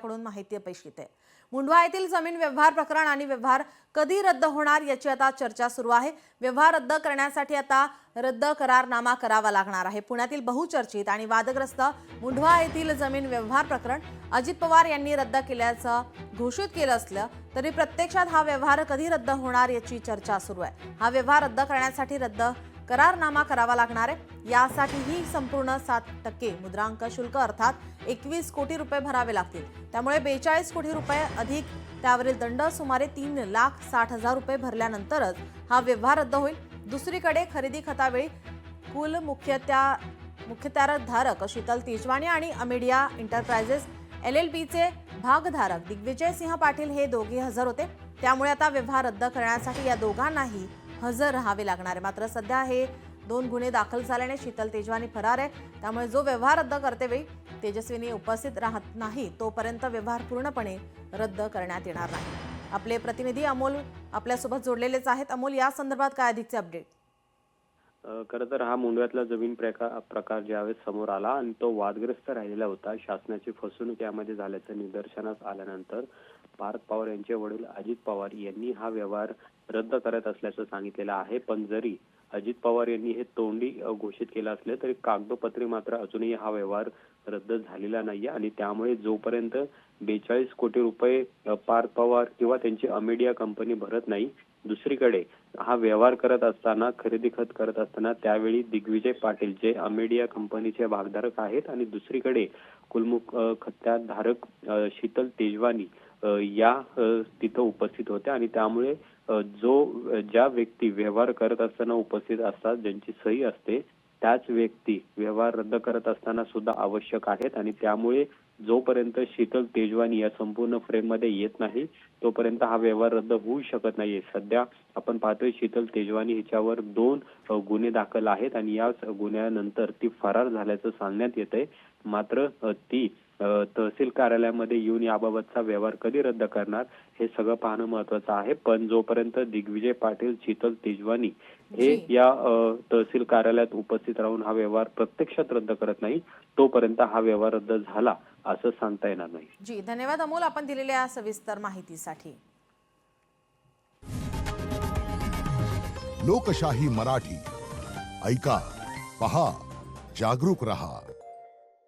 यांच्याकडून माहिती अपेक्षित आहे। मुंढवा येथील जमीन व्यवहार प्रकरण आणि व्यवहार कधी रद्द होणार याची आता चर्चा सुरू आहे। व्यवहार रद्द करण्यासाठी आता रद्द करारनामा करावा लागणार आहे। पुण्यातील बहुचर्चित आणि वादग्रस्त मुंढवा येथील जमीन व्यवहार प्रकरण अजित पवार यांनी रद्द केल्याचं घोषित केलं असलं तरी प्रत्यक्षात हा व्यवहार कधी रद्द होणार याची चर्चा सुरू आहे। हा व्यवहार रद्द करण्यासाठी रद्द करारनामा करावा लागणार आहे। यासाठीही संपूर्ण 7% मुद्रांक शुल्क अर्थात 21 कोटी रुपये भरावे लागतील। त्यामुळे 42 कोटी रुपये अधिक त्यावरील दंड सुमारे 3,60,000 रुपये भरल्यानंतरच हा व्यवहार रद्द होईल। दुसरीकडे खरेदी खतावेळी कुल मुख्यधारक शीतल तेजवानी आणि अमेडिया एंटरप्राइजेस LLPचे भागधारक दिग्विजय सिंह पाटील हे दोघे हजर होते। त्यामुळे आता व्यवहार रद्द करण्यासाठी या दोघांनाही हजर राहावे लागणार आहे। मात्र सध्या हे 2 गुन्हे दाखल झाल्याने शीतल तेजवानी फरार आहे। त्यामुळे जो व्यवहार रद्द करतेवेळी तेजस्विनी उपस्थित राहत नाही तोपर्यंत व्यवहार पूर्णपणे रद्द करण्यात येणार नाही। आपले प्रतिनिधी अमोल आपल्यासोबत जोडलेलेच आहेत। अमोल, या संदर्भात काय अधिकचे अपडेट? खरं तर हा मुंढव्यातला जमीन प्रकार ज्यावेळेस समोर आला आणि तो वादग्रस्त राहिलेला होता, शासनाची फसवणूक यामध्ये झाल्याचं निदर्शनास आल्यानंतर पार्थ पवार यांचे वडील अजित पवार यांनी हा व्यवहार रद्द करत असल्याचं सांगितलेलं आहे। पण जरी अजित पवार यांनी हे तोंडी घोषित केलं असले तरी कागदोपत्री मात्र अजूनही हा व्यवहार रद्द झालेला नाहीये आणि त्यामुळे जोपर्यंत 42 कोटी रुपये पार्थ पवार किंवा त्यांची अमेडिया कंपनी भरत नाही, दुसरीकडे हा व्यवहार करत असताना खरेदी खत करत असताना त्यावेळी दिग्विजय पाटील जे अमेडिया कंपनीचे भागधारक आहेत आणि दुसरीकडे खताधारक शीतल तेजवानी या तिथं उपस्थित होत्या आणि त्यामुळे ज्या व्यक्ती व्यवहार करत असताना उपस्थित असतात, ज्यांची सही असते, त्याच व्यक्ती व्यवहार रद्द करत असताना सुद्धा आवश्यक आहेत आणि त्यामुळे जोपर्यंत शीतल तेजवानी या संपूर्ण फ्रेम मध्ये येत नाही तोपर्यंत हा व्यवहार रद्द होऊ शकत नाहीये। सध्या आपण पाहतोय शीतल तेजवानी हिच्यावर 2 गुन्हे दाखल आहेत आणि या गुन्ह्यानंतर ती फरार झाल्याचं सांगण्यात येतंय। मात्र ती तहसील कार्यालयामध्ये येऊन याबाबतचा व्यवहार कधी रद्द करणार हे सगळं पाहणं महत्त्वाचं आहे। पण जोपर्यंत दिग्विजय पाटील, शीतल तेजवानी हे या तहसील कार्यालयात उपस्थित राहून हा व्यवहार प्रत्यक्षात रद्द करत नाही तोपर्यंत हा व्यवहार रद्द झाला असं सांगता येणार नाही। जी, धन्यवाद अमोल आपण दिलेल्या सविस्तर माहितीसाठी। लोकशाही मराठी ऐका, पहा, जागरूक रहा।